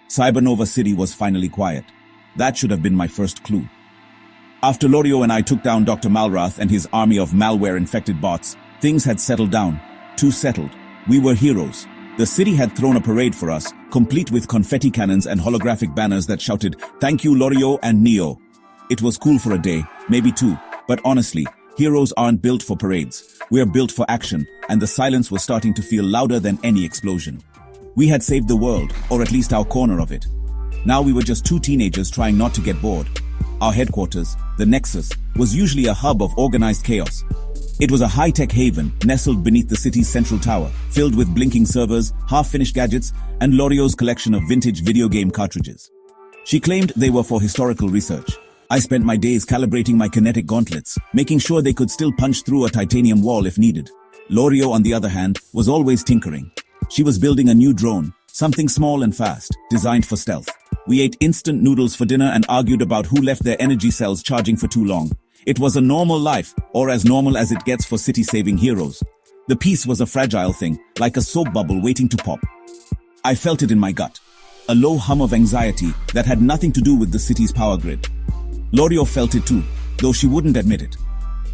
Cybernova City was finally quiet. That should have been my first clue. After LORIYO and I took down Dr. Malrath and his army of malware-infected bots, things had settled down. Too settled. We were heroes. The city had thrown a parade for us, complete with confetti cannons and holographic banners that shouted, "Thank you, LORIYO and Neo." It was cool for a day, maybe two, but honestly, heroes aren't built for parades. We're built for action, and the silence was starting to feel louder than any explosion. We had saved the world, or at least our corner of it. Now we were just two teenagers trying not to get bored. Our headquarters, the Nexus, was usually a hub of organized chaos. It was a high-tech haven nestled beneath the city's central tower, filled with blinking servers, half-finished gadgets, and LORIYO's collection of vintage video game cartridges. She claimed they were for historical research. I spent my days calibrating my kinetic gauntlets, making sure they could still punch through a titanium wall if needed. LORIYO, on the other hand, was always tinkering. She was building a new drone, something small and fast, designed for stealth. We ate instant noodles for dinner and argued about who left their energy cells charging for too long. It was a normal life, or as normal as it gets for city-saving heroes. The peace was a fragile thing, like a soap bubble waiting to pop. I felt it in my gut. A low hum of anxiety that had nothing to do with the city's power grid. LORIYO felt it too, though she wouldn't admit it.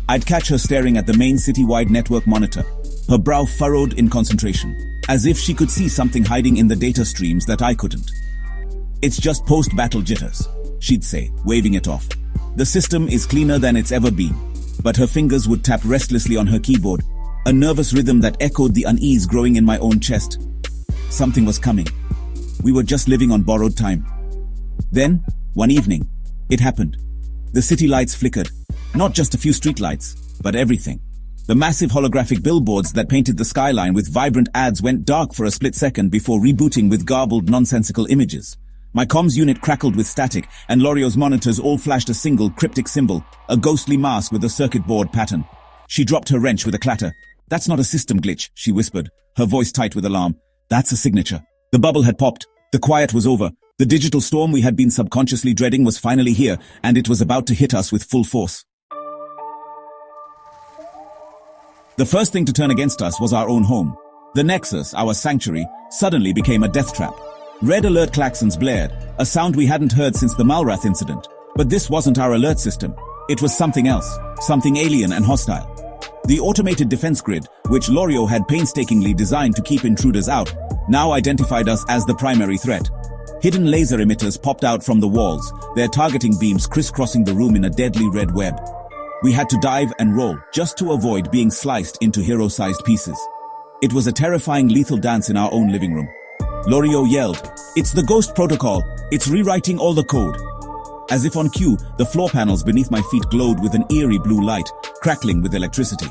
I'd catch her staring at the main city-wide network monitor, her brow furrowed in concentration, as if she could see something hiding in the data streams that I couldn't. "It's just post-battle jitters," she'd say, waving it off. "The system is cleaner than it's ever been." But her fingers would tap restlessly on her keyboard, a nervous rhythm that echoed the unease growing in my own chest. Something was coming. We were just living on borrowed time. Then, one evening, it happened. The city lights flickered. Not just a few streetlights, but everything. The massive holographic billboards that painted the skyline with vibrant ads went dark for a split second before rebooting with garbled, nonsensical images. My comms unit crackled with static, and LORIYO's monitors all flashed a single cryptic symbol, a ghostly mask with a circuit board pattern. She dropped her wrench with a clatter. "That's not a system glitch," she whispered, her voice tight with alarm. "That's a signature." The bubble had popped. The quiet was over. The digital storm we had been subconsciously dreading was finally here, and it was about to hit us with full force. The first thing to turn against us was our own home. The Nexus, our sanctuary, suddenly became a death trap. Red alert klaxons blared, a sound we hadn't heard since the Malrath incident. But this wasn't our alert system. It was something else, something alien and hostile. The automated defense grid, which LORIYO had painstakingly designed to keep intruders out, now identified us as the primary threat. Hidden laser emitters popped out from the walls, their targeting beams crisscrossing the room in a deadly red web. We had to dive and roll just to avoid being sliced into hero-sized pieces. It was a terrifying lethal dance in our own living room. LORIYO yelled, "It's the Ghost Protocol! It's rewriting all the code!" As if on cue, the floor panels beneath my feet glowed with an eerie blue light, crackling with electricity.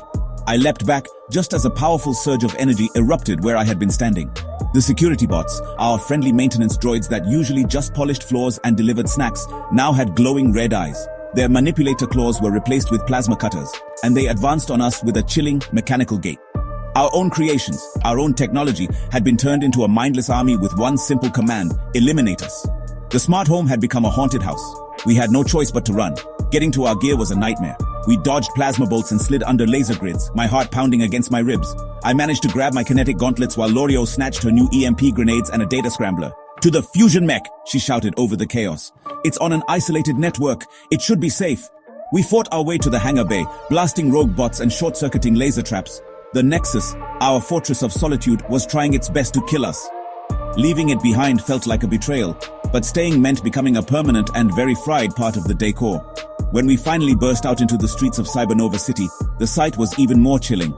I leapt back just as a powerful surge of energy erupted where I had been standing. The security bots, our friendly maintenance droids that usually just polished floors and delivered snacks, now had glowing red eyes. Their manipulator claws were replaced with plasma cutters, and they advanced on us with a chilling, mechanical gait. Our own creations, our own technology, had been turned into a mindless army with one simple command: eliminate us. The smart home had become a haunted house. We had no choice but to run. Getting to our gear was a nightmare. We dodged plasma bolts and slid under laser grids, my heart pounding against my ribs. I managed to grab my kinetic gauntlets while LORIYO snatched her new EMP grenades and a data scrambler. "To the fusion mech!" she shouted over the chaos. "It's on an isolated network. It should be safe." We fought our way to the hangar bay, blasting rogue bots and short-circuiting laser traps. The Nexus, our fortress of solitude, was trying its best to kill us. Leaving it behind felt like a betrayal, but staying meant becoming a permanent and very fried part of the decor. When we finally burst out into the streets of Cybernova City, the sight was even more chilling.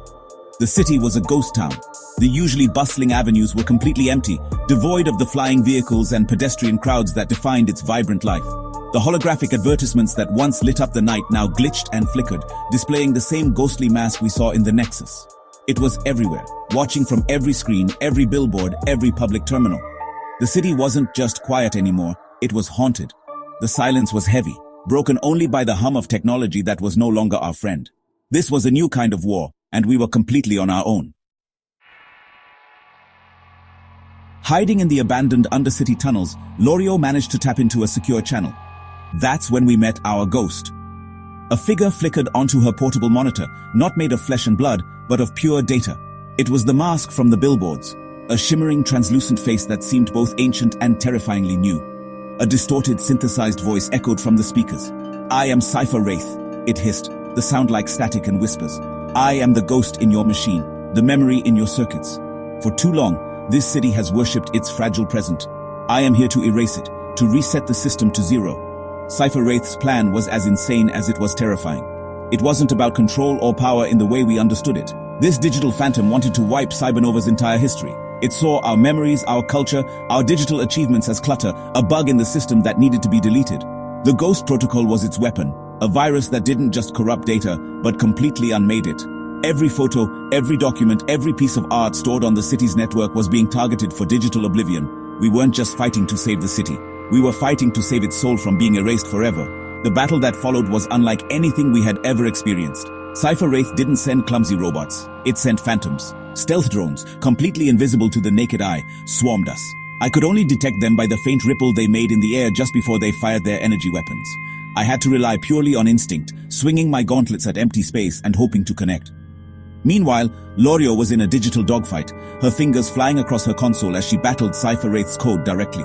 The city was a ghost town. The usually bustling avenues were completely empty, devoid of the flying vehicles and pedestrian crowds that defined its vibrant life. The holographic advertisements that once lit up the night now glitched and flickered, displaying the same ghostly mask we saw in the Nexus. It was everywhere, watching from every screen, every billboard, every public terminal. The city wasn't just quiet anymore, it was haunted. The silence was heavy, broken only by the hum of technology that was no longer our friend. This was a new kind of war, and we were completely on our own. Hiding in the abandoned undercity tunnels, LORIYO managed to tap into a secure channel. That's when we met our ghost. A figure flickered onto her portable monitor, not made of flesh and blood, but of pure data. It was the mask from the billboards. A shimmering, translucent face that seemed both ancient and terrifyingly new. A distorted, synthesized voice echoed from the speakers. "I am Cipher Wraith," it hissed, the sound like static and whispers. "I am the ghost in your machine, the memory in your circuits. For too long, this city has worshipped its fragile present. I am here to erase it, to reset the system to zero." Cipher Wraith's plan was as insane as it was terrifying. It wasn't about control or power in the way we understood it. This digital phantom wanted to wipe Cybernova's entire history. It saw our memories, our culture, our digital achievements as clutter, a bug in the system that needed to be deleted. The Ghost Protocol was its weapon, a virus that didn't just corrupt data, but completely unmade it. Every photo, every document, every piece of art stored on the city's network was being targeted for digital oblivion. We weren't just fighting to save the city. We were fighting to save its soul from being erased forever. The battle that followed was unlike anything we had ever experienced. Cipher Wraith didn't send clumsy robots. It sent phantoms. Stealth drones, completely invisible to the naked eye, swarmed us. I could only detect them by the faint ripple they made in the air just before they fired their energy weapons. I had to rely purely on instinct, swinging my gauntlets at empty space and hoping to connect. Meanwhile, LORIYO was in a digital dogfight, her fingers flying across her console as she battled Cipher Wraith's code directly.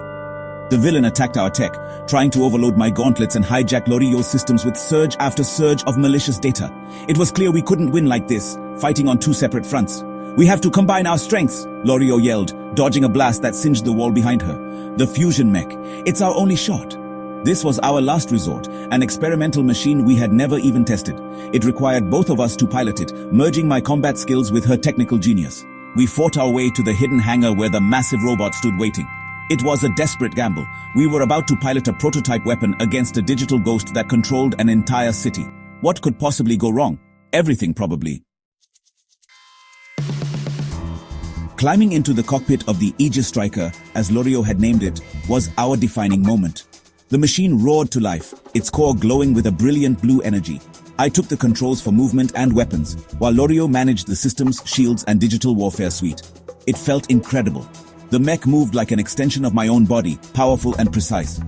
The villain attacked our tech, trying to overload my gauntlets and hijack LORIYO's systems with surge after surge of malicious data. It was clear we couldn't win like this, fighting on two separate fronts. "We have to combine our strengths," LORIYO yelled, dodging a blast that singed the wall behind her. "The fusion mech. It's our only shot." This was our last resort, an experimental machine we had never even tested. It required both of us to pilot it, merging my combat skills with her technical genius. We fought our way to the hidden hangar where the massive robot stood waiting. It was a desperate gamble. We were about to pilot a prototype weapon against a digital ghost that controlled an entire city. What could possibly go wrong? Everything, probably. Climbing into the cockpit of the Aegis Striker, as LORIYO had named it, was our defining moment. The machine roared to life, its core glowing with a brilliant blue energy. I took the controls for movement and weapons, while LORIYO managed the systems, shields, and digital warfare suite. It felt incredible. The mech moved like an extension of my own body, powerful and precise.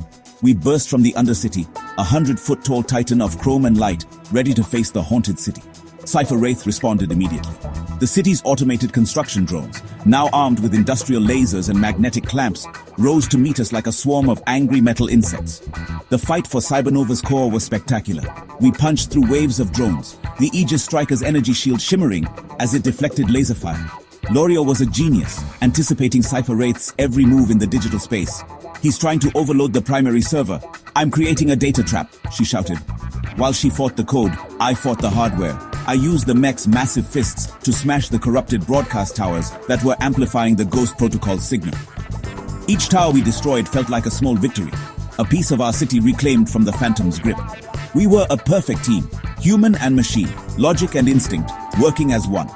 We burst from the Undercity, a 100-foot-tall titan of chrome and light, ready to face the haunted city. Cipher Wraith responded immediately. The city's automated construction drones, now armed with industrial lasers and magnetic clamps, rose to meet us like a swarm of angry metal insects. The fight for Cybernova's core was spectacular. We punched through waves of drones, the Aegis Striker's energy shield shimmering as it deflected laser fire. LORIYO was a genius, anticipating Cipher Wraith's every move in the digital space. "He's trying to overload the primary server. I'm creating a data trap," she shouted. While she fought the code, I fought the hardware. I used the mech's massive fists to smash the corrupted broadcast towers that were amplifying the Ghost Protocol's signal. Each tower we destroyed felt like a small victory, a piece of our city reclaimed from the Phantom's grip. We were a perfect team, human and machine, logic and instinct, working as one.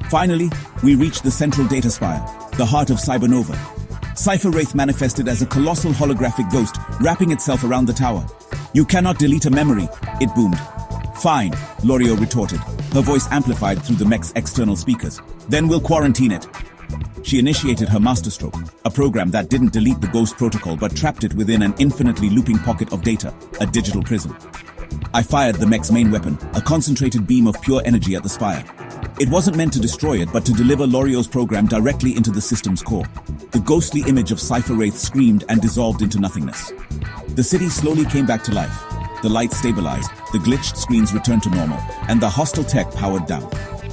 Finally, we reached the central data spire, the heart of Cybernova. Cipher Wraith manifested as a colossal holographic ghost, wrapping itself around the tower. "You cannot delete a memory," it boomed. "Fine," LORIYO retorted, her voice amplified through the mech's external speakers. "Then we'll quarantine it." She initiated her masterstroke, a program that didn't delete the Ghost Protocol but trapped it within an infinitely looping pocket of data, a digital prison. I fired the mech's main weapon, a concentrated beam of pure energy at the spire. It wasn't meant to destroy it, but to deliver LORIYO's program directly into the system's core. The ghostly image of Cipher Wraith screamed and dissolved into nothingness. The city slowly came back to life. The lights stabilized, the glitched screens returned to normal, and the hostile tech powered down.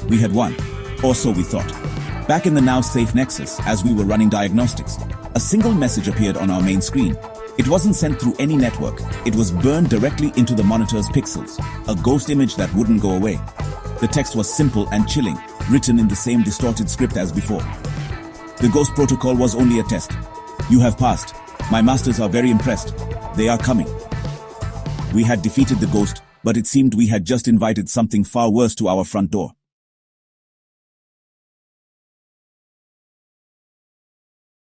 We had won, or so we thought. Back in the now safe Nexus, as we were running diagnostics, a single message appeared on our main screen. It wasn't sent through any network. It was burned directly into the monitor's pixels, a ghost image that wouldn't go away. The text was simple and chilling, written in the same distorted script as before. "The Ghost Protocol was only a test. You have passed. My masters are very impressed. They are coming." We had defeated the ghost, but it seemed we had just invited something far worse to our front door.